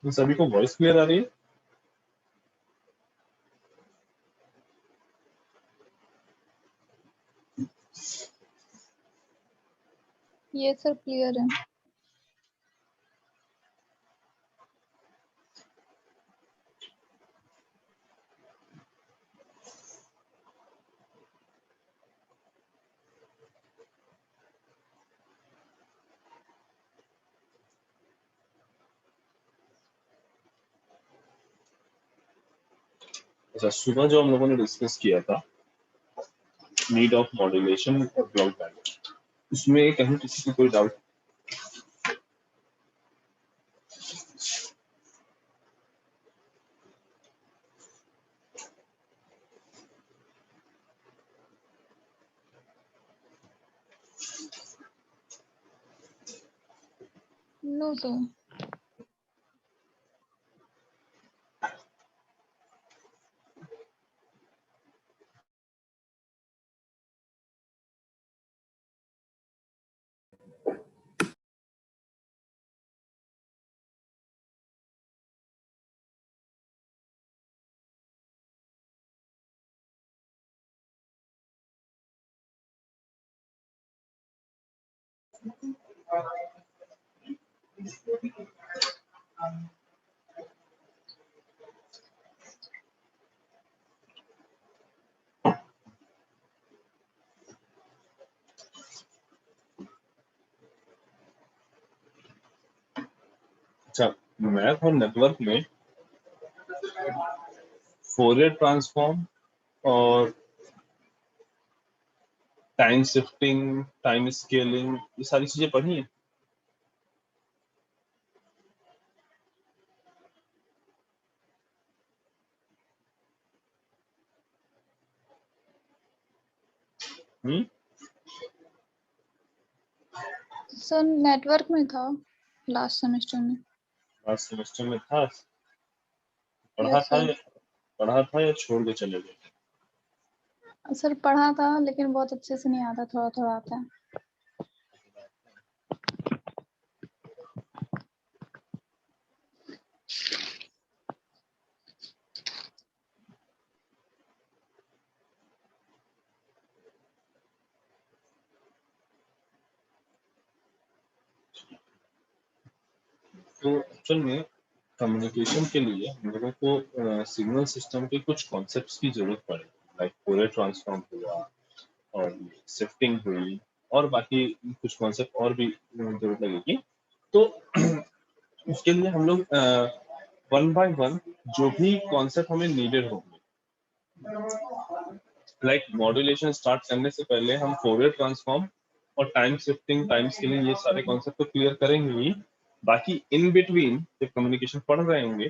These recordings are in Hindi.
तो सभी को वॉइस क्लियर आ रही है? ये सर क्लियर है। अच्छा, सुबह जो हम लोगों ने डिस्कस किया था नीड ऑफ मॉड्यूलेशन और ब्लॉक डायग्राम, उसमें कहीं किसी को कोई डाउट? No sir. अच्छा, मैथ और नेटवर्क में फोरियर ट्रांसफॉर्म और टाइम शिफ्टिंग, टाइम स्केलिंग, ये सारी चीजें पढ़ी हैं? सर नेटवर्क में था लास्ट सेमेस्टर में। लास्ट सेमेस्टर में था? पढ़ा यस था सर। या पढ़ा था या छोड़ के चले गए? सर पढ़ा था लेकिन बहुत अच्छे से नहीं आता, थोड़ा थोड़ा आता है। तो एक्चुअल में कम्युनिकेशन के लिए हम लोगों को सिग्नल सिस्टम के कुछ कॉन्सेप्ट्स की जरूरत पड़े, लाइक फोरियर ट्रांसफॉर्म हुआ और शिफ्टिंग हुई और बाकी कुछ कॉन्सेप्ट और भी जरूरत लगेगी। तो उसके लिए हम लोग वन बाय वन जो भी कॉन्सेप्ट हमें नीडेड होंगे, लाइक मॉड्यूलेशन स्टार्ट करने से पहले हम फोरियर ट्रांसफॉर्म और टाइम शिफ्टिंग, टाइम स्केलिंग, ये सारे कॉन्सेप्ट तो क्लियर करेंगे ही। बाकी इन बिटवीन जब कम्युनिकेशन पढ़ रहे होंगे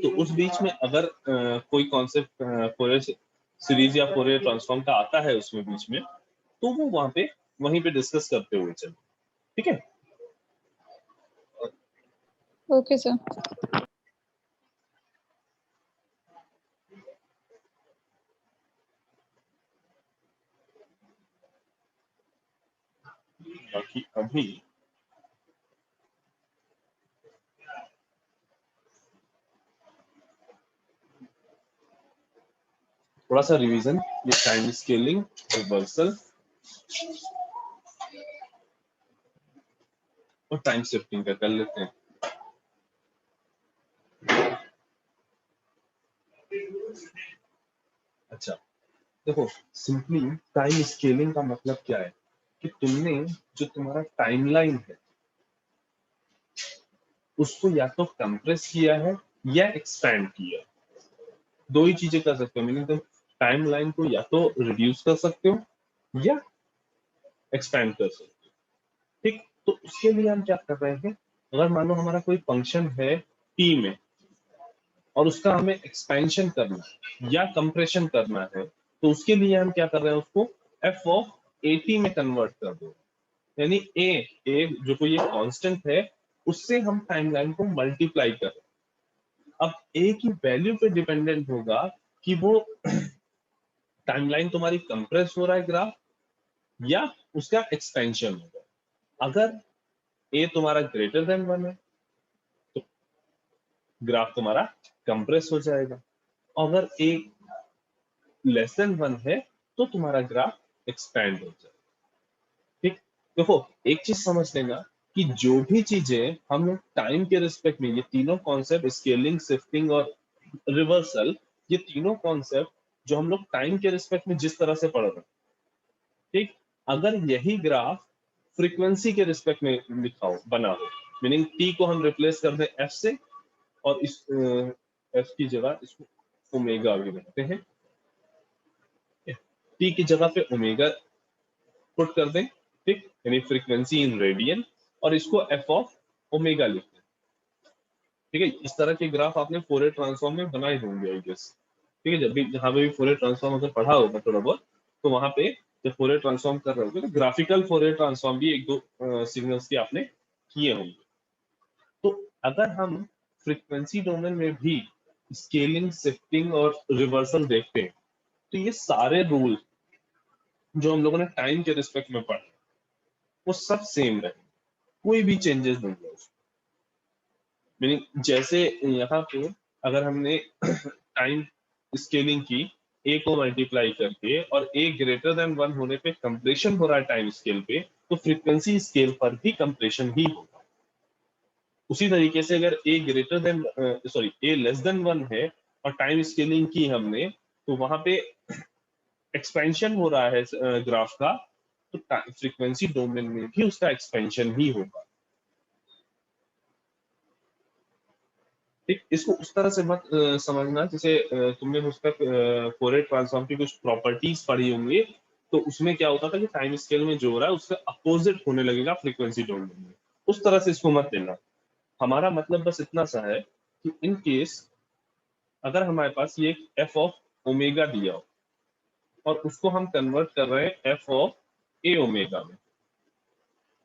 तो उस बीच में अगर कोई कॉन्सेप्ट फोरियर सीरीज या फोरियर ट्रांसफॉर्म का आता है उसमें बीच में, तो वो वहीं पे डिस्कस करते हुए चलो, ठीक है? Okay sir. बाकी अभी थोड़ा सा रिवीजन, ये टाइम स्केलिंग, रिवर्सल और टाइम शिफ्टिंग का कर लेते हैं। अच्छा, देखो, सिंपली टाइम स्केलिंग का मतलब क्या है कि तुमने जो तुम्हारा टाइमलाइन है उसको या तो कंप्रेस किया है या एक्सपेंड किया है। दो ही चीजें कर सकते हो, मीनिंग तुम टाइमलाइन को या तो रिड्यूस कर सकते हो या एक्सपेंड कर सकते हो, ठीक? तो उसके लिए हम क्या कर रहे हैं, अगर मान लो हमारा कोई फंक्शन है टी में और उसका हमें एक्सपेंशन करना है या कंप्रेशन करना है, तो उसके लिए हम क्या कर रहे हैं, उसको एफ ऑफ ए टी में कन्वर्ट कर दो, यानी ए ए जो कोई एक कांस्टेंट है उससे हम टाइमलाइन को मल्टीप्लाई कर रहे हैं। अब ए की वैल्यू पे डिपेंडेंट होगा कि वो टाइमलाइन तुम्हारी कंप्रेस हो रहा है ग्राफ या उसका एक्सपेंशन होगा। अगर ए तुम्हारा ग्रेटर देन 1 है ग्राफ तुम्हारा कंप्रेस हो जाएगा। अगर एक लेस देन 1 है तो तुम्हारा ग्राफ एक्सपैंड हो जाएगा। ठीक, देखो एक चीज समझ लेना कि जो भी चीजें हम लोग टाइम के रिस्पेक्ट में, ये तीनों कॉन्सेप्ट स्केलिंग, शिफ्टिंग और रिवर्सल, ये तीनों कॉन्सेप्ट जो हम लोग टाइम के रिस्पेक्ट में जिस तरह से पढ़ रहे हैं, ठीक, अगर यही ग्राफ फ्रीक्वेंसी के रिस्पेक्ट में लिखा हो, बना हो, मीनिंग टी को हम रिप्लेस कर दें एफ से और इस एफ की जगह इसको ओमेगा भी रखते हैं, टी की जगह पे ओमेगा पुट कर दें, ठीक, यानी फ्रीक्वेंसी इन रेडियन, और इसको एफ ऑफ ओमेगा लिखते हैं। ठीक है, इस तरह के ग्राफ आपने फोरियर ट्रांसफॉर्म में बनाए होंगे आई गेस। ठीक है, जब भी जहां पे भी फोरियर ट्रांसफॉर्म अगर पढ़ा होगा थोड़ा बहुत, तो वहां पे जब फोरियर ट्रांसफॉर्म कर रहे होगे तो ग्राफिकल फोरियर ट्रांसफॉर्म भी एक दो सिग्नल्स के आपने किए होंगे। तो अगर हम फ्रीक्वेंसी डोमेन में भी स्केलिंग, शिफ्टिंग और रिवर्सल देखते हैं, तो ये सारे रूल जो हम लोगों ने टाइम के रिस्पेक्ट में पढ़े वो सब सेम रहे, कोई भी चेंजेस नहीं है उसमें। मीनिंग जैसे यहाँ पे अगर हमने टाइम स्केलिंग की, ए को मल्टीप्लाई करके और ए ग्रेटर देन 1 होने पे कंप्रेशन हो रहा है टाइम स्केल पे, तो फ्रीक्वेंसी स्केल पर भी कंप्रेशन ही होगा। उसी तरीके से अगर ए ग्रेटर देन सॉरी ए लेस देन 1 है और टाइम स्केलिंग की हमने, तो वहां पे एक्सपेंशन हो रहा है ग्राफ का, तो फ्रीक्वेंसी डोमेन में भी उसका एक्सपेंशन ही होगा। ठीक, इसको उस तरह से मत समझना जैसे तुमने उसका फोरियर ट्रांसफॉर्म की कुछ प्रॉपर्टीज पढ़ी होंगी, तो उसमें क्या होता था कि टाइम स्केल में जो हो रहा है उसका अपोजिट होने लगेगा फ्रीक्वेंसी डोमेन में। उस तरह से इसको मत लेना। हमारा मतलब बस इतना सा है कि इन केस अगर हमारे पास ये एफ ऑफ ओमेगा दिया हो और उसको हम कन्वर्ट कर रहे हैं एफ ऑफ ए ओमेगा में,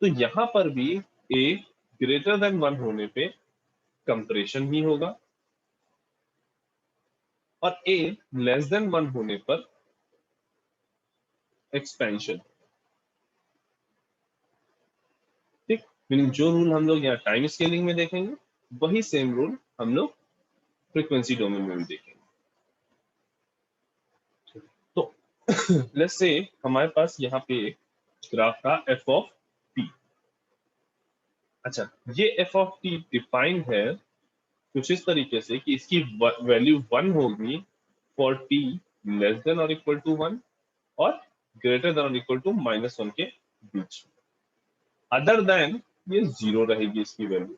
तो यहां पर भी ए ग्रेटर देन 1 होने पे कंप्रेशन ही होगा और ए लेस देन 1 होने पर एक्सपेंशन। ठीक, मीनिंग जो रूल हम लोग यहाँ टाइम स्केलिंग में देखेंगे वही सेम रूल हम लोग फ्रीक्वेंसी डोमेन में भी देखेंगे। तो लेट्स से हमारे पास यहाँ पे एक ग्राफ था एफ ऑफ टी। अच्छा, ये एफ ऑफ टी डिफाइंड है कुछ इस तरीके से कि इसकी वैल्यू 1 होगी फॉर टी लेस देन और इक्वल टू 1 और ग्रेटर देन और इक्वल टू -1 के बीच। अदर देन ये 0 रहेगी इसकी वैल्यू।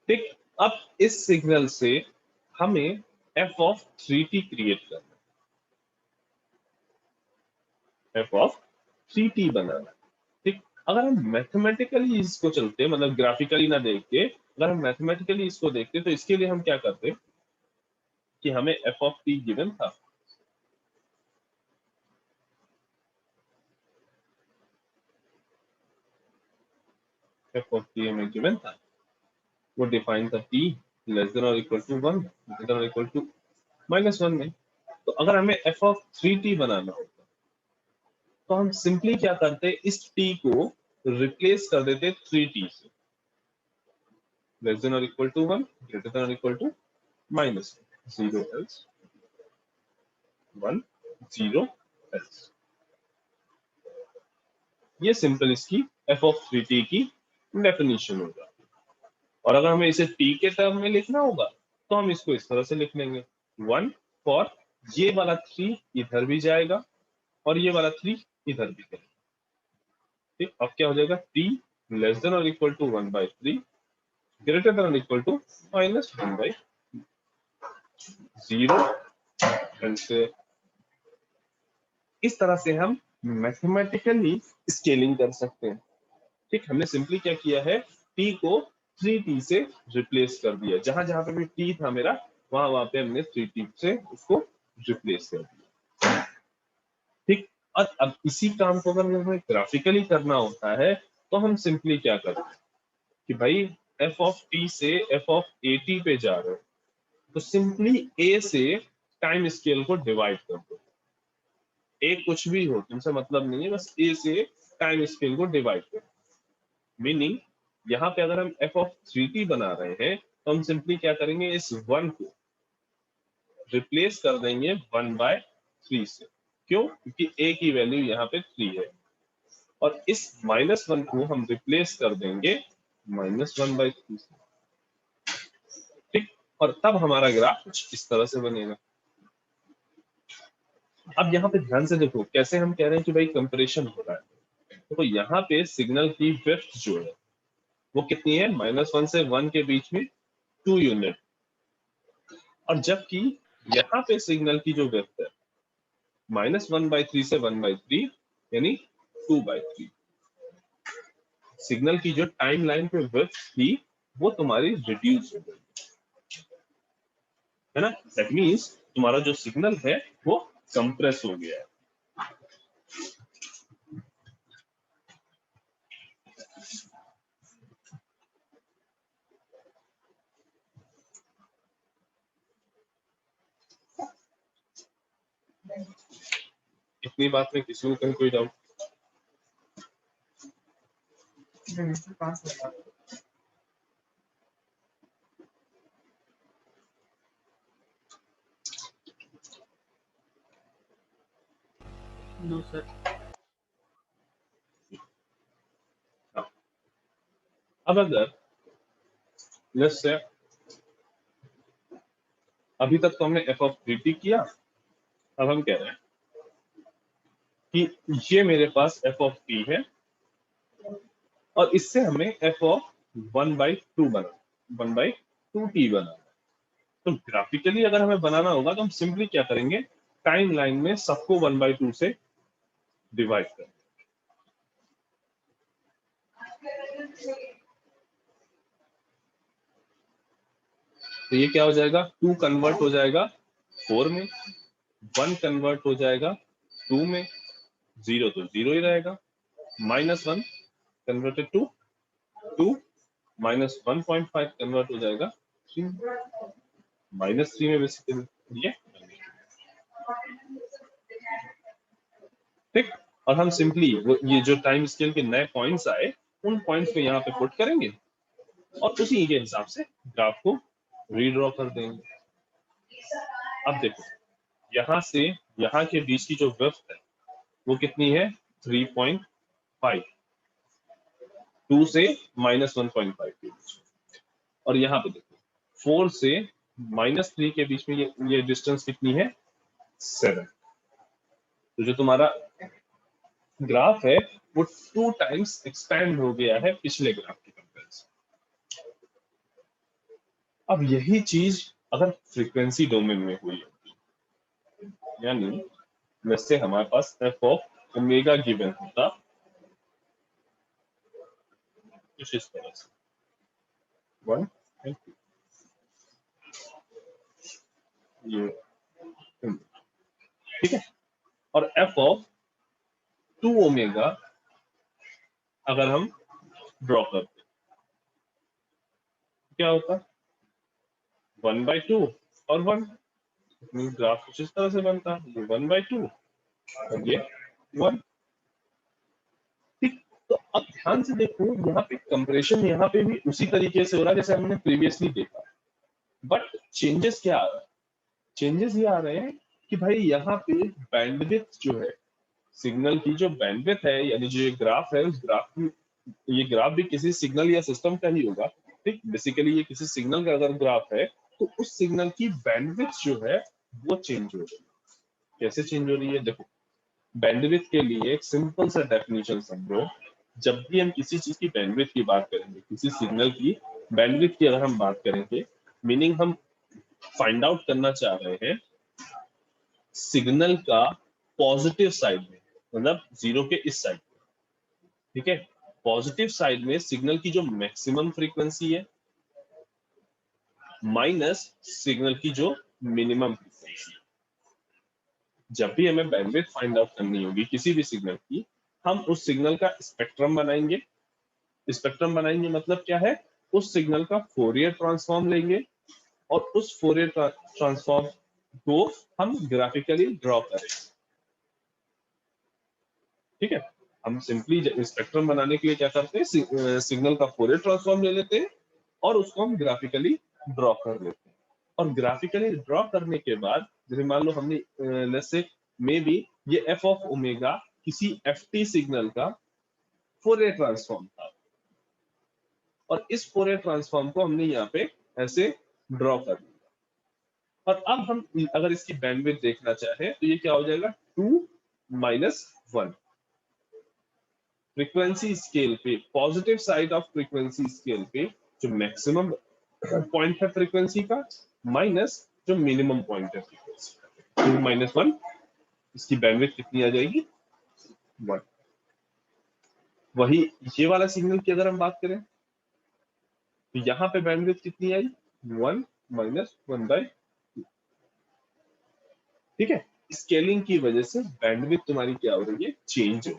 ठीक, अब इस सिग्नल से हमें एफ ऑफ 3t क्रिएट करना है, एफ ऑफ 3t बनाना है। ठीक, अगर हम मैथमेटिकली इसको चलते, मतलब ग्राफिकली ना देख के, अगर हम मैथमेटिकली इसको देखते तो इसके लिए हम क्या करते कि हमें एफ ऑफ टी गिवन था, एफ ऑफ टी हमें गिवन था, वो डिफाइन था टी लेस देन और इक्वल टू 1, ग्रेटर देन और इक्वल टू -1 में। तो अगर हमें एफ ऑफ 3t बनाना होता तो हम सिंपली क्या करते, इस t को रिप्लेस कर देते 3t से, लेस देन और इक्वल टू 1, ग्रेटर देन और इक्वल टू -1, 0 एल्स 1, 0 एल्स। ये सिंपल इसकी एफ ऑफ 3t की डेफिनेशन होगा। और अगर हमें इसे t के टर्म में लिखना होगा तो हम इसको इस तरह से लिख लेंगे, 1 फॉर ये वाला 3 इधर भी जाएगा और ये वाला 3 इधर भी जाएगा। ठीक, अब क्या हो जाएगा, t लेस देन और इक्वल टू 1/3 ग्रेटर देन और इक्वल टू -1/0 एंड से इस तरह से हम मैथमेटिकली स्केलिंग कर सकते हैं। ठीक, हमने सिंपली क्या किया है, t को 3t से रिप्लेस कर दिया, जहां जहां पे भी t था मेरा वहां वहां पे हमने 3t से उसको रिप्लेस कर दिया। ठीक, और अब इसी काम को अगर हमें ग्राफिकली करना होता है तो हम सिंपली क्या करते हैं कि भाई एफ ऑफ टी से एफ ऑफ ए टी पे जा रहे हो तो सिंपली ए से टाइम स्केल को डिवाइड कर दो। ए कुछ भी हो तुमसे मतलब नहीं है, बस ए से टाइम स्केल को डिवाइड करो। मीनिंग यहाँ पे अगर हम f ऑफ 3t बना रहे हैं तो हम सिंपली क्या करेंगे, इस 1 को रिप्लेस कर देंगे 1/3 से। क्यों? क्योंकि a की वैल्यू यहाँ पे 3 है, और इस -1 को हम रिप्लेस कर देंगे -1/3 से। ठीक, और तब हमारा ग्राफ कुछ इस तरह से बनेगा। अब यहाँ पे ध्यान से देखो कैसे हम कह रहे हैं कि भाई कंप्रेशन हो रहा है। तो यहाँ पे सिग्नल की विड्थ जो है वो कितनी है, -1 से 1 के बीच में 2 यूनिट, और जबकि यहाँ पे सिग्नल की जो विड्थ है -1/3 से 1/3 यानी 2/3। सिग्नल की जो टाइम लाइन पे विड्थ थी वो तुम्हारी रिड्यूस हो गई, है ना। दैट मीन्स तुम्हारा जो सिग्नल है वो कंप्रेस हो गया है। इतनी बात में किसी को कहीं कोई डाउट? No sir. अब अगर लेट्स से अभी तक तो हमने f ऑफ 3t किया, अब हम कह रहे हैं कि ये मेरे पास f ऑफ t है और इससे हमें f ऑफ 1/2 बना 1/2t बना। तो ग्राफिकली अगर हमें बनाना होगा तो हम सिंपली क्या करेंगे, टाइम लाइन में सबको 1/2 से डिवाइड करें। तो ये क्या हो जाएगा, 2 कन्वर्ट हो जाएगा 4 में, 1 कन्वर्ट हो जाएगा 2 में, 0 तो 0 ही रहेगा, -1 कन्वर्टेड टू 2, -1.5 कन्वर्ट हो जाएगा 3, -3 में बेसिकली ये। ठीक, और हम सिंपली ये जो टाइम स्केल के नए पॉइंट्स आए उन पॉइंट्स को यहाँ पे पुट करेंगे और उसी के हिसाब से ग्राफ को रीड्रॉ कर देंगे। अब देखो यहाँ से यहाँ के बीच की जो विड्थ है वो कितनी है, 3.5, 2 से -1.5 के बीच, और यहाँ पे देखो 4 से -3 के बीच में ये डिस्टेंस कितनी है, 7। तो जो तुम्हारा ग्राफ है वो 2 टाइम्स एक्सपैंड हो गया है पिछले ग्राफ के कंपैरिजन। अब यही चीज अगर फ्रीक्वेंसी डोमेन में हुई होती, यानी वैसे हमारे पास f ऑफ ओमेगा गिवन होता कुछ इस तरह से 1 and 2, ये ठीक है, और f ऑफ 2 ओमेगा अगर हम ड्रॉ करते क्या होता, 1/2 और 1, ग्राफ कुछ इस तरह से बनता, ये 1/2 और ये 1। ठीक, तो अब ध्यान से देखो यहाँ पे कंप्रेशन यहाँ पे भी उसी तरीके से हो रहा है जैसे हमने प्रीवियसली देखा, बट चेंजेस क्या आ रहा है, चेंजेस ये आ रहे हैं कि भाई यहाँ पे बैंडविड्थ जो है, सिग्नल की जो बैंडविड्थ है, यानी जो ये ग्राफ है उस ग्राफ की, ये ग्राफ भी किसी सिग्नल या सिस्टम का ही होगा। ठीक, बेसिकली ये किसी सिग्नल का अगर ग्राफ है तो उस सिग्नल की बैंडविड्थ जो है वो चेंज हो रही है। कैसे चेंज हो रही है, देखो बैंडविड्थ के लिए एक सिंपल सा डेफिनेशन समझो। जब भी हम किसी चीज की बैंडविड्थ की बात करेंगे, किसी सिग्नल की बैंडविड्थ की अगर हम बात करेंगे, मीनिंग हम फाइंड आउट करना चाह रहे हैं सिग्नल का पॉजिटिव साइड में, मतलब 0 के इस साइड में, ठीक है, पॉजिटिव साइड में सिग्नल की जो मैक्सिमम फ्रीक्वेंसी है माइनस सिग्नल की जो मिनिमम फ्रीक्वेंसी है। जब भी हमें बैंडविड्थ फाइंड आउट करनी होगी किसी भी सिग्नल की, हम उस सिग्नल का स्पेक्ट्रम बनाएंगे। स्पेक्ट्रम बनाएंगे मतलब क्या है, उस सिग्नल का फोरियर ट्रांसफॉर्म लेंगे और उस फोरियर ट्रांसफॉर्म को हम ग्राफिकली ड्रॉ करेंगे। ठीक है, हम सिंपली स्पेक्ट्रम बनाने के लिए क्या करते हैं, सिग्नल का फोरियर ट्रांसफॉर्म ले लेते हैं और उसको हम ग्राफिकली ड्रॉ कर लेते हैं। और ग्राफिकली ड्रॉ करने के बाद जैसे मान लो हमने लेट्स से मे बी ये एफ ऑफ ओमेगा किसी एफ टी सिग्नल का फोरियर ट्रांसफॉर्म था, और इस फोरियर ट्रांसफॉर्म को हमने यहाँ पे ऐसे ड्रॉ कर लिया। और अब हम अगर इसकी बैंडविड्थ देखना चाहें तो ये क्या हो जाएगा, 2 - 1। फ्रीक्वेंसी स्केल पे positive side of frequency scale पे जो मैक्सिमम पॉइंट है फ्रीक्वेंसी का माइनस जो मिनिमम पॉइंट है फ्रीक्वेंसी का, 2 - 1, इसकी बैंडविड्थ कितनी आ जाएगी, 1। वही ये वाला सिग्नल की अगर हम बात करें तो यहाँ पे बैंडविड्थ कितनी आई, 1 - 1/2। ठीक है, स्केलिंग की वजह से बैंडविड्थ तुम्हारी क्या हो रही है, चेंज हो,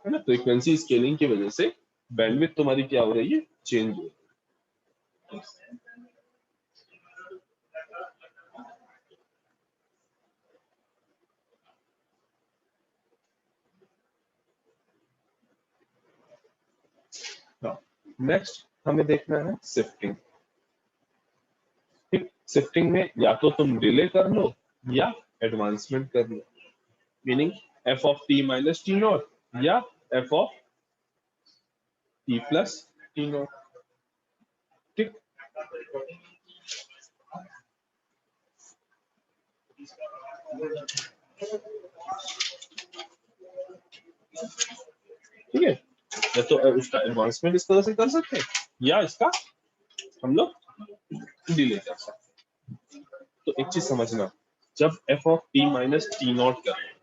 है ना। फ्रीक्वेंसी स्केलिंग की वजह से बैंडविड्थ तुम्हारी क्या हो रही है, चेंज हो। नेक्स्ट हमें देखना है शिफ्टिंग। ठीक, शिफ्टिंग में या तो तुम डिले कर लो या एडवांसमेंट कर लो, meaning F of T minus T nought या F of T plus T nought. ठीक, ठीक है, या तो उसका एडवांसमेंट इस तरह से कर सकते हैं या इसका हम लोग डिले कर सकते हैं। तो एक चीज समझना, जब F of T minus T not करें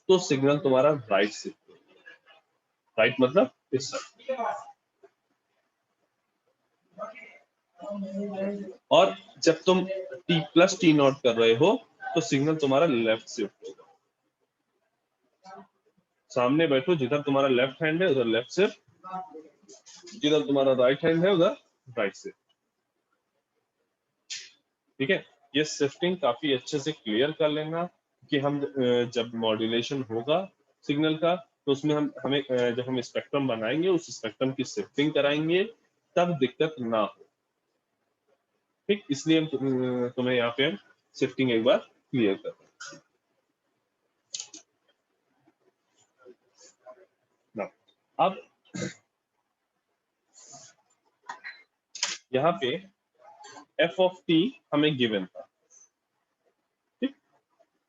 तो सिग्नल तुम्हारा राइट से, राइट मतलब इस साइड, और जब तुम टी प्लस टी नॉट कर रहे हो तो सिग्नल तुम्हारा लेफ्ट शिफ्ट होगा। सामने बैठो, जिधर तुम्हारा लेफ्ट हैंड है उधर लेफ्ट शिफ्ट, जिधर तुम्हारा राइट हैंड है उधर राइट शिफ्ट। ठीक है, ये शिफ्टिंग काफी अच्छे से क्लियर कर लेना कि हम जब मॉड्यूलेशन होगा सिग्नल का तो उसमें हमें जब हम स्पेक्ट्रम बनाएंगे उस स्पेक्ट्रम की शिफ्टिंग कराएंगे तब दिक्कत ना हो। ठीक, इसलिए हम तुम्हें यहाँ पे हम शिफ्टिंग एक बार क्लियर कर रहे हैं। अब यहाँ पे एफ ऑफ टी हमें गिवन था। ठीक,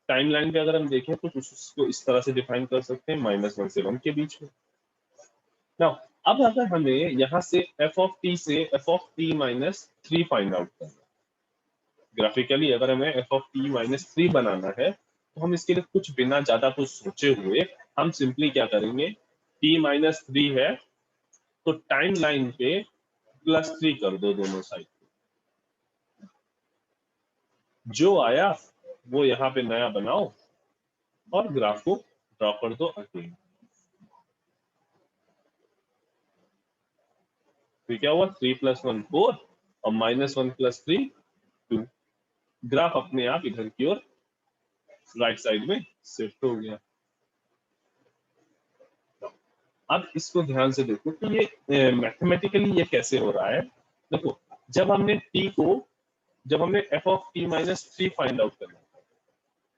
टाइमलाइन पे अगर हम देखें तो कुछ उसको इस तरह से डिफाइन कर सकते हैं, -1 से 1 के बीच में। नाउ अब अगर हमें यहाँ से एफ ऑफ टी से F of T minus 3 find out करना है, ग्राफिकली अगर हमें एफ ऑफ टी माइनस 3 बनाना है तो हम इसके लिए कुछ बिना ज्यादा कुछ सोचे हुए हम सिंपली क्या करेंगे, t-3 है तो टाइम लाइन पे +3 कर दो दोनों साइड, जो आया वो यहाँ पे नया बनाओ और ग्राफ को ड्रॉ कर दो अगेन। तो क्या हुआ, 3 + 1 4 और -1 + 3 2। ग्राफ अपने आप इधर की ओर राइट साइड में शिफ्ट हो गया। अब इसको ध्यान से देखो कि ये मैथमेटिकली ये कैसे हो रहा है। देखो, जब हमने F of T minus 3 find out करना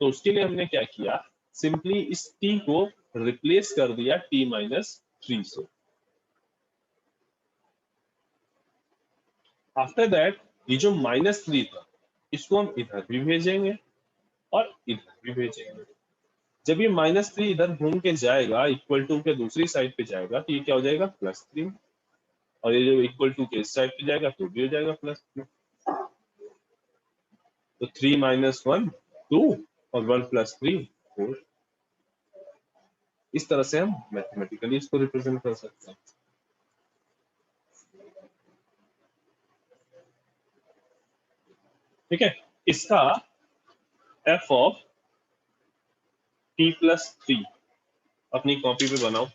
तो उसके लिए हमने क्या किया, सिंपली इस टी को रिप्लेस कर दिया t-3 से। आफ्टर दैट ये जो -3 था इसको हम इधर भी भेजेंगे और इधर भी भेजेंगे। जब ये -3 इधर घूम के जाएगा इक्वल टू के दूसरी साइड पे जाएगा तो ये क्या हो जाएगा, +3, और ये जो इक्वल टू के इस साइड पे जाएगा तो भी हो जाएगा +3। तो 3 - 1 2 और 1 + 3 4। इस तरह से हम मैथमेटिकली इसको रिप्रेजेंट कर सकते हैं। ठीक है, इसका एफ ऑफ t+3 अपनी कॉपी पे बनाओ।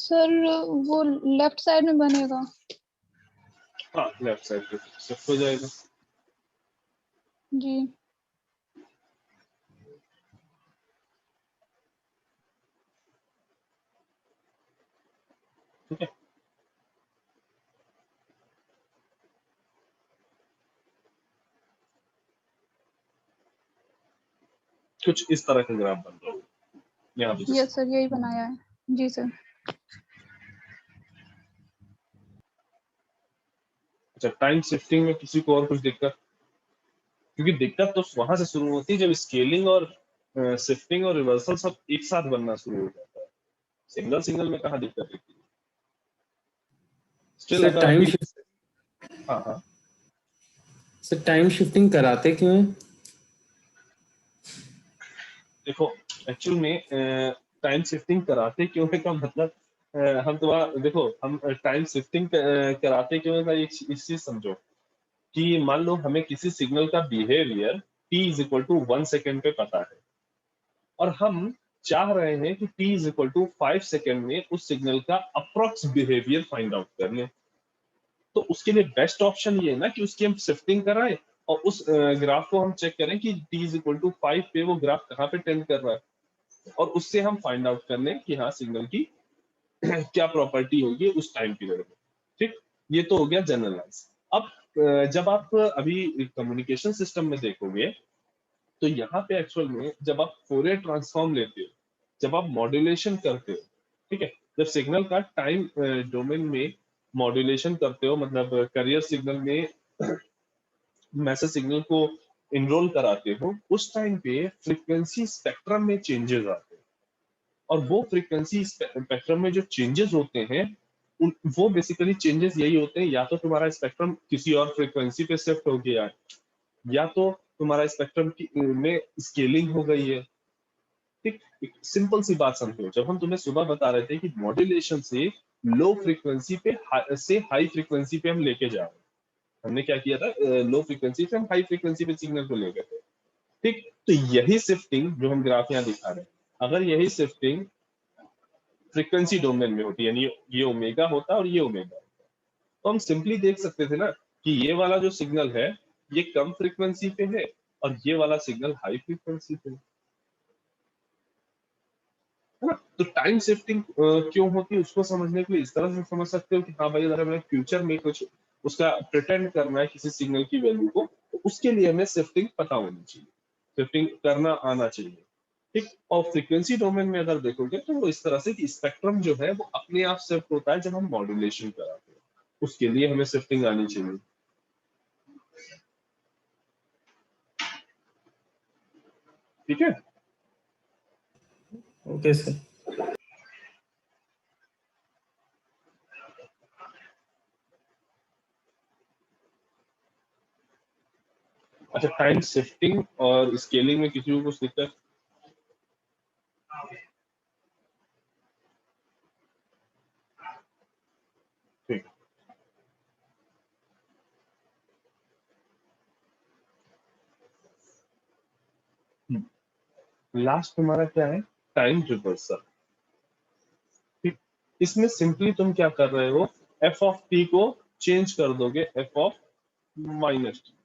सर वो लेफ्ट साइड में बनेगा। हाँ, लेफ्ट साइड पे शिफ्ट हो जाएगा। जी ठीक है, कुछ इस तरह का ग्राफ बन रहा है यहाँ पे। यस सर, यही बनाया है। जी सर। अच्छा, टाइम शिफ्टिंग में किसी को और कुछ दिक्कत? क्योंकि दिक्कत तो वहां से शुरू होती है जब स्केलिंग और शिफ्टिंग और रिवर्सल सब एक साथ बनना शुरू हो जाता है। सिंगल सिंगल में कहाँ दिक्कत होती है? स्टिल सर अगर टाइम अभी, शिफ्ट हाँ हाँ, सर टाइम शिफ्टिंग कराते क्यों है? देखो एक्चुअल में टाइम शिफ्टिंग कराते क्यों है का मतलब, हम तुम्हारा देखो, हम टाइम शिफ्टिंग कराते क्यों है का इस चीज समझो कि मान लो हमें किसी सिग्नल का behaviour t is equal to 1 second पे पता है, और हम चाह रहे हैं कि t is equal to 5 second में उस सिग्नल का अप्रोक्स बिहेवियर फाइंड आउट कर लें। तो उसके लिए बेस्ट ऑप्शन ये है ना कि उसकी हम शिफ्टिंग कराएं और उस ग्राफ को हम चेक करें कि t इज इक्वल टू 5 पे वो ग्राफ कहाँ पे टेंड कर रहा है, और उससे हम फाइंड आउट कर लें कि हाँ सिग्नल की क्या प्रॉपर्टी होगी उस टाइम पीरियड में। ठीक, ये तो हो गया जनरलाइज। अब जब आप अभी कम्युनिकेशन सिस्टम में देखोगे तो यहाँ पे एक्चुअल में जब आप फोरियर ट्रांसफॉर्म लेते हो, जब आप मॉड्यूलेशन करते हो, ठीक है, जब सिग्नल का टाइम डोमेन में मॉड्यूलेशन करते हो, मतलब करियर सिग्नल में मैसेज सिग्नल को इनरोल कराते हो, उस टाइम पे फ्रीक्वेंसी स्पेक्ट्रम में चेंजेस आते हैं। और वो फ्रीक्वेंसी स्पेक्ट्रम में जो चेंजेस होते हैं वो बेसिकली चेंजेस यही होते हैं, या तो तुम्हारा स्पेक्ट्रम किसी और फ्रीक्वेंसी पे शिफ्ट हो गया है, या तो तुम्हारा स्पेक्ट्रम की में स्केलिंग हो गई है। ठीक, एक सिंपल सी बात समझो, जब हम तुम्हें सुबह बता रहे थे कि मॉड्यूलेशन से लो फ्रीक्वेंसी पे से हाई फ्रीक्वेंसी पे हम लेके जा रहे हैं, हमने क्या किया था, लो फ्रीक्वेंसी से हम हाई फ्रीक्वेंसी पे सिग्नल को ले गए थे। ठीक, तो यही शिफ्टिंग जो हम ग्राफ यहाँ दिखा रहे हैं, अगर यही शिफ्टिंग फ्रीक्वेंसी डोमेन में होती है, यानी ये ओमेगा होता और ये ओमेगा, तो हम सिंपली देख सकते थे ना कि ये वाला जो सिग्नल है ये कम फ्रीक्वेंसी पे है और ये वाला सिग्नल हाई फ्रीक्वेंसी पे है ना। तो टाइम शिफ्टिंग क्यों होती है उसको समझने के लिए इस तरह से समझ सकते हो कि हाँ भाई, अगर हमें फ्यूचर में कुछ उसका प्रिटेंड करना है किसी सिग्नल की वैल्यू को, तो उसके लिए हमें शिफ्टिंग पता होनी चाहिए, शिफ्टिंग करना आना चाहिए। ठीक, और फ्रीक्वेंसी डोमेन में अगर देखोगे तो वो इस तरह से कि स्पेक्ट्रम जो है वो अपने आप शिफ्ट होता है जब हम मॉड्यूलेशन कराते हैं, उसके लिए हमें शिफ्टिंग आनी चाहिए। ठीक है, ओके सर। अच्छा, टाइम शिफ्टिंग और स्केलिंग में किसी को कुछ दिक्कत? ठीक, लास्ट तुम्हारा क्या है, टाइम रिवर्सल। ठीक, इसमें सिंपली तुम क्या कर रहे हो, एफ ऑफ टी को चेंज कर दोगे F of minus T.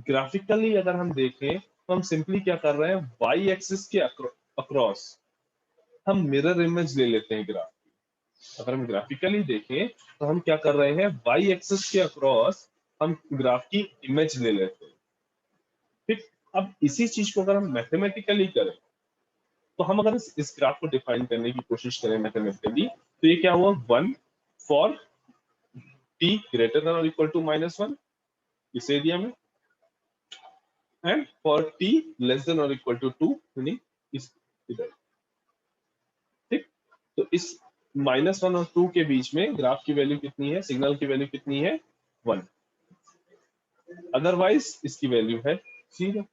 Graphically अगर हम देखें तो हम सिंपली क्या कर रहे हैं, वाई एक्सिस के अक्रॉस हम मिरर इमेज ले लेते हैं ग्राफ। अगर हम ग्राफिकली देखें तो हम क्या कर रहे हैं, वाई एक्सिस के अक्रॉस हम ग्राफ की इमेज ले लेते हैं। ठीक, अब इसी चीज को अगर हम मैथमेटिकली करें, तो हम अगर इस ग्राफ को डिफाइन करने की कोशिश करें मैथमेटिकली, तो ये क्या हुआ, 1 फॉर टी ग्रेटर देन और इक्वल टू -1 इस एरिया में, and for T less than और इक्वल टू 2 यानी इस इधर। ठीक, तो इस -1 और 2 के बीच में ग्राफ की वैल्यू कितनी है, सिग्नल की वैल्यू कितनी है, 1, अदरवाइज इसकी वैल्यू है 0।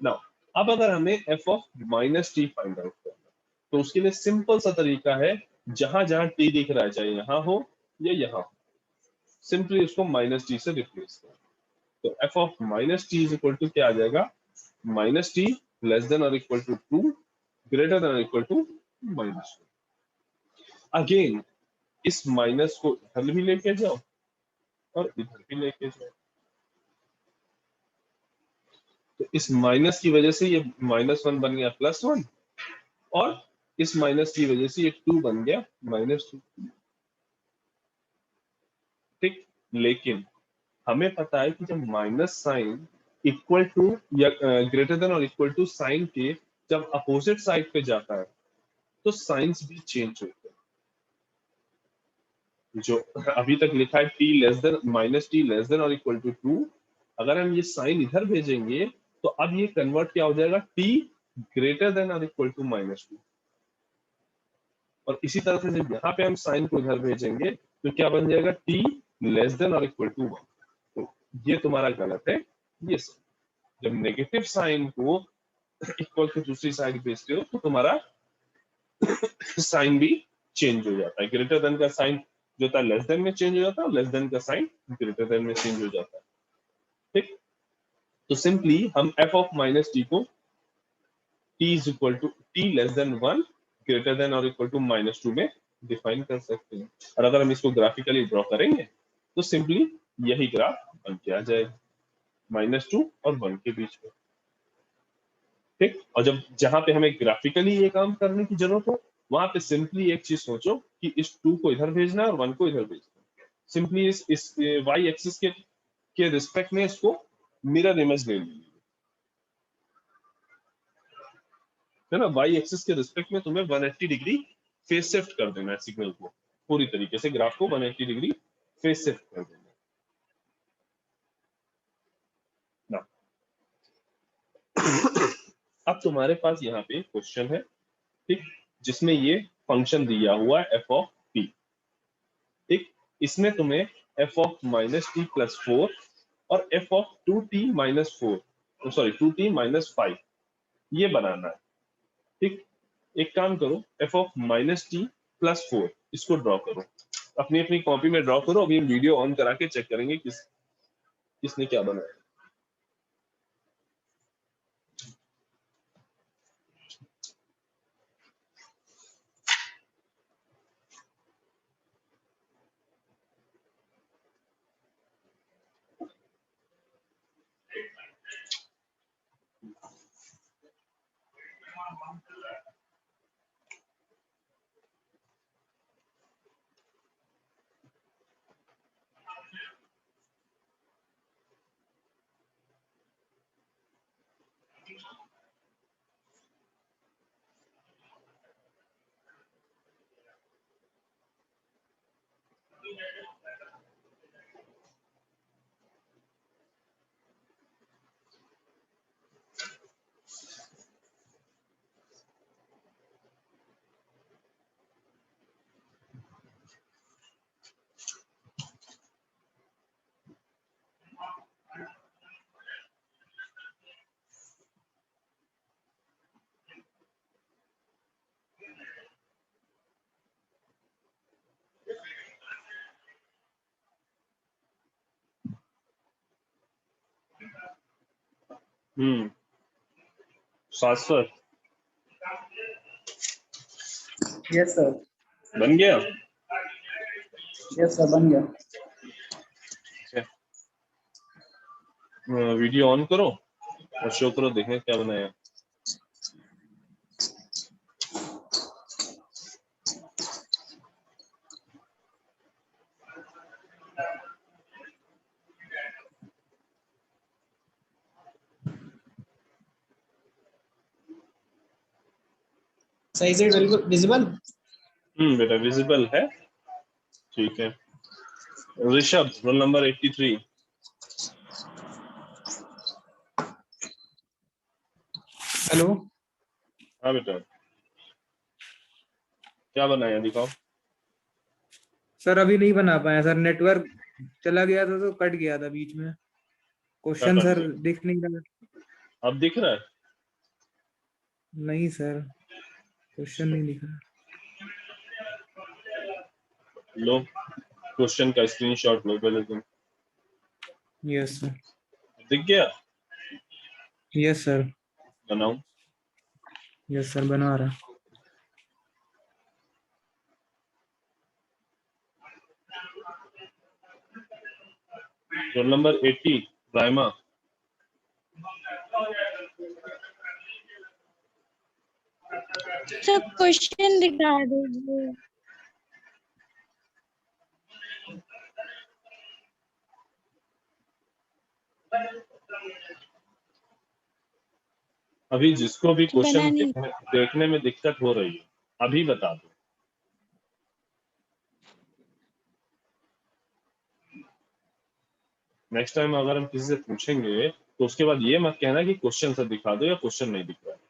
नाउ अब अगर हमें F of minus T find out करना, तो उसके लिए सिंपल सा तरीका है, जहां जहां टी दिख रहा है चाहे यहाँ हो या यहाँ हो, सिंपली उसको माइनस टी से रिप्लेस करो। तो F of minus T is equal to क्या आ जाएगा, -t लेस देन और इक्वल टू 2 ग्रेटर देन और इक्वल टू -2। अगेन इस माइनस को इधर भी लेके जाओ और इधर भी लेके जाओ, तो इस माइनस की वजह से ये -1 बन गया +1, और इस माइनस की वजह से ये 2 बन गया -2। ठीक, लेकिन हमें पता है कि जब माइनस साइन इक्वल टू या ग्रेटर देन और इक्वल टू साइन के जब अपोजिट साइड पे जाता है तो साइंस भी चेंज होते हैं। जो अभी तक लिखा है t less then -t less than और इक्वल टू 2, अगर हम ये साइन इधर भेजेंगे तो अब ये कन्वर्ट क्या हो जाएगा, t ग्रेटर देन और इक्वल टू -2। और इसी तरह से जब यहाँ पे हम साइन को इधर भेजेंगे तो क्या बन जाएगा, t लेस देन और इक्वल टू 1। तो ये तुम्हारा गलत है। ये जब नेगेटिव साइन को इक्वल टू दूसरी साइड भेजते हो तो तुम्हारा साइन भी चेंज हो जाता है। ग्रेटर देन का साइन जो था लेस देन में चेंज हो जाता है, और लेस देन का साइन ग्रेटर देन में चेंज हो जाता है। ठीक, तो सिंपली हम f ऑफ -t को t is equal to t less than 1 greater than और इक्वल टू -2 में डिफाइन कर सकते हैं। और अगर हम इसको ग्राफिकली ड्रॉ करेंगे तो सिंपली यही ग्राफ बन के आ जाएगा -2 और 1 के बीच में। ठीक, और जब जहां पे हमें ग्राफिकली ये काम करने की जरूरत हो वहां पे सिंपली एक चीज सोचो कि इस 2 को इधर भेजना है और 1 को इधर भेजना है। सिंपली इस y एक्सिस के रिस्पेक्ट में इसको मिरर इमेज ले लीजिए, है ना। y एक्सिस के रिस्पेक्ट में तुम्हें 180 डिग्री फेस शिफ्ट कर देना है सिग्नल को, पूरी तरीके से ग्राफ को 180 डिग्री फेस शिफ्ट कर देना ना। अब तुम्हारे पास यहाँ पे क्वेश्चन है, ठीक, जिसमें ये फंक्शन दिया हुआ है f ऑफ t। ठीक, इसमें तुम्हें f ऑफ -t + 4 और f of 2t - 4 sorry 2t - 5 ये बनाना है। ठीक, एक काम करो, f ऑफ -t + 4 इसको ड्रॉ करो, अपनी अपनी कॉपी में ड्रॉ करो। अभी हम वीडियो ऑन करा के चेक करेंगे किसने क्या बनाया। शाश्वत यस सर। बन गया। यस सर, बन गया। वीडियो ऑन करो और शो करो, देखें क्या बनाया। सही से विजिबल। बेटा विजिबल है, ठीक है। Rishabh, roll number 83। हेलो हाँ बेटा, क्या बनाया दिखाओ। सर, अभी नहीं बना पाया सर, नेटवर्क चला गया था तो कट गया था बीच में। क्या क्वेश्चन कर सर दिया? दिख नहीं रहा। अब दिख रहा है? नहीं सर, क्वेश्चन नहीं दिख रहा। लो, क्वेश्चन का स्क्रीनशॉट लो पहले तुम। Yes sir. दिख गया? Yes sir. बनाओ। यस सर, बना रहा। Roll number 80 Raima. Sir question दिखा दीजिए। अभी जिसको भी क्वेश्चन बना नहीं। देखने में दिक्कत हो रही है अभी बता दो। नेक्स्ट टाइम अगर हम किसी से पूछेंगे तो उसके बाद ये मत कहना कि क्वेश्चन से दिखा दो या क्वेश्चन नहीं दिख रहा है।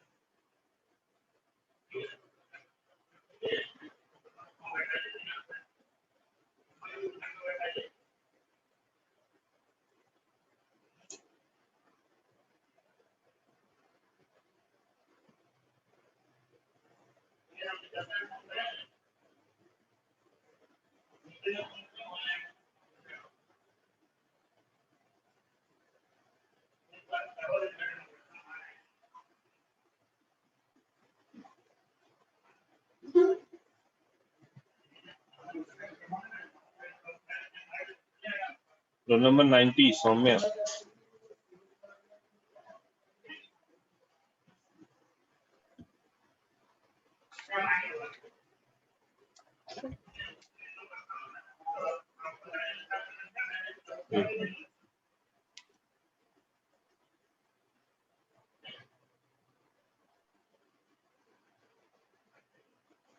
Roll number 90 Saumya.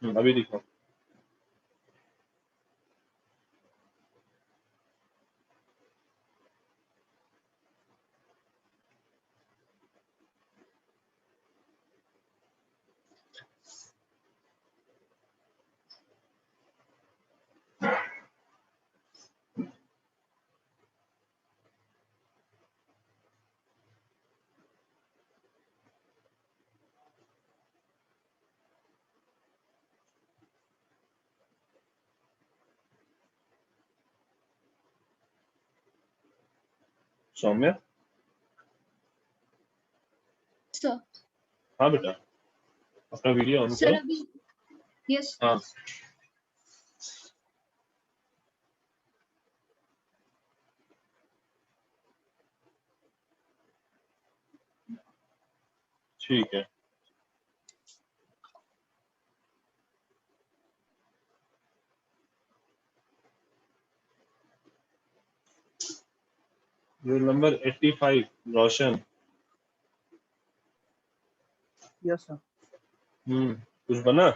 अभी दिखाओ। सौम्या। सर हाँ बेटा अपना वीडियो ऑन सर करो। अभी यस हाँ ठीक है। Roll number 85 Roshan. Yes sir. कुछ बना?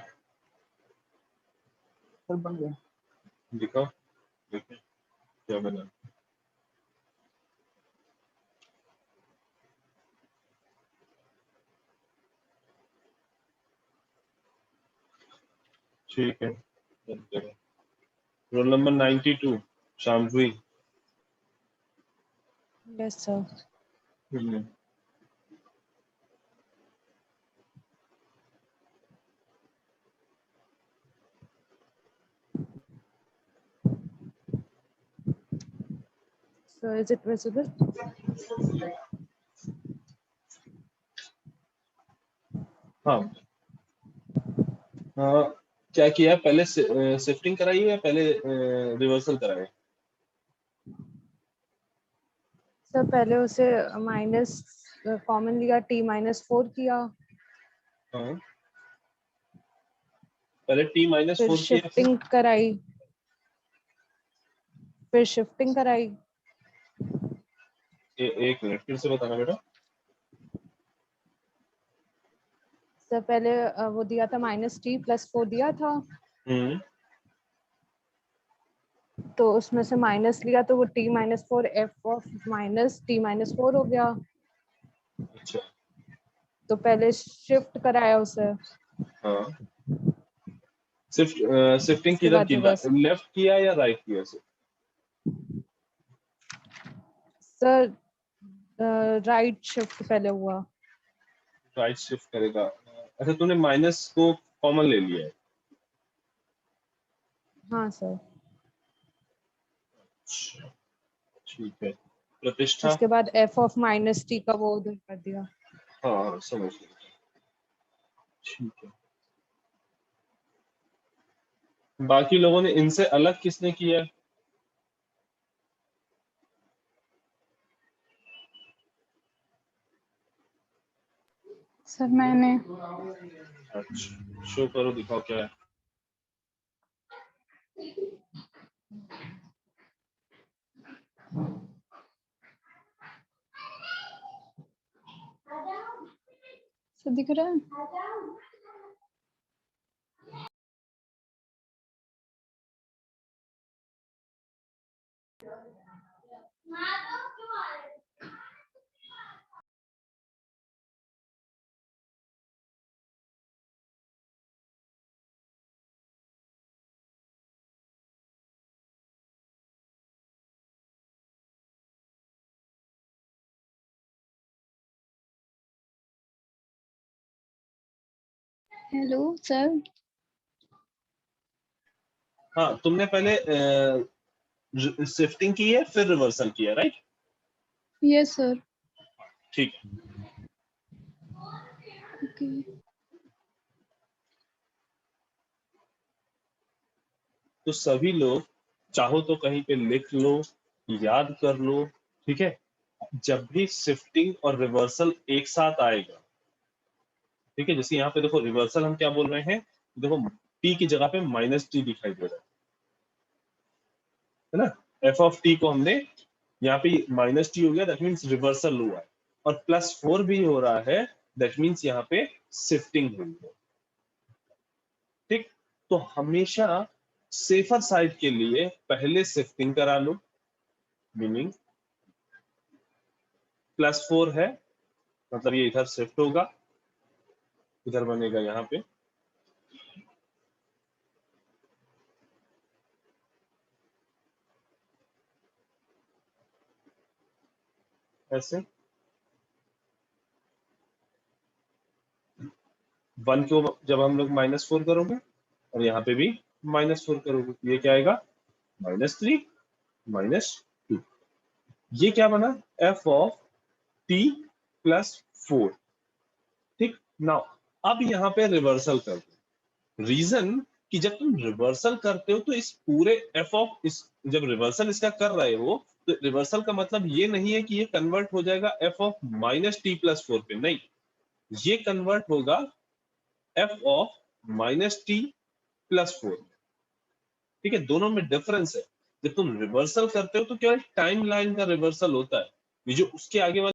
सर बन गया। दिखाओ देखिए क्या बना। ठीक है। Roll number 92 Shamvi. Yes sir. Hmm, sir is it visible? हाँ हाँ। क्या किया पहले शिफ्टिंग कराई है या पहले रिवर्सल कराए? सर पहले उसे माइनस कॉमन लिया, t-4 किया, हाँ पहले t-4 फिर किया फिर शिफ्टिंग कराई, एक मिनट फिर से बताना बेटा। सर पहले वो दिया था -t+4 दिया था, हम्म तो उसमें से माइनस लिया तो वो t-4 f ऑफ -t-4 हो गया। अच्छा तो पहले शिफ्ट कराया उसे, हाँ। शिफ्टिंग उसके किधर बाद की रिवर्स। लेफ्ट किया या राइट किया? सर राइट शिफ्ट पहले हुआ। राइट शिफ्ट करेगा। अच्छा तूने माइनस को कॉमन ले लिया है। हाँ सर। अच्छा, ठीक है। प्रतिष्ठा। उसके बाद f ऑफ -t का वो उधर कर दिया। हाँ हाँ, समझ गया। ठीक है। बाकी लोगों ने इनसे अलग किसने किया है? सर मैंने अच्छा शो करो, दिखाओ क्या है। सर दिख रहा है? Hello sir. हाँ तुमने पहले शिफ्टिंग की है फिर रिवर्सल किया, राइट? Yes sir. ठीक है। ओके। तो सभी लोग चाहो तो कहीं पे लिख लो, याद कर लो, ठीक है? जब भी शिफ्टिंग और रिवर्सल एक साथ आएगा, ठीक है, जैसे यहाँ पे देखो रिवर्सल हम क्या बोल रहे हैं, देखो t की जगह पे माइनस टी दिखाई दे रहा है ना? एफ ऑफ टी को हमने यहाँ पे माइनस टी हो गया, दैट मीन्स रिवर्सल हुआ है, और +4 भी हो रहा है, दैट मीन्स यहाँ पे शिफ्टिंग हुई है। ठीक, तो हमेशा सेफर साइड के लिए पहले शिफ्टिंग करा लो, मीनिंग +4 है मतलब ये इधर शिफ्ट होगा, इधर बनेगा यहाँ पे, ऐसे 1 को जब हम लोग -4 करोगे और यहाँ पे भी -4 करोगे, ये क्या आएगा? -3 -2। ये क्या बना? f of t +4। ठीक, नाउ अब यहाँ पे रिवर्सल कर दो। रीजन कि जब तुम रिवर्सल करते हो तो इस पूरे f ऑफ इस जब रिवर्सल इसका कर रहे हो तो रिवर्सल का मतलब ये नहीं है कि ये कन्वर्ट हो जाएगा f ऑफ -t+4 पे, नहीं, ये कन्वर्ट होगा f ऑफ -t+4। ठीक है, दोनों में डिफरेंस है। जब तुम रिवर्सल करते हो तो केवल टाइम लाइन का रिवर्सल होता है, ये जो उसके आगे वाला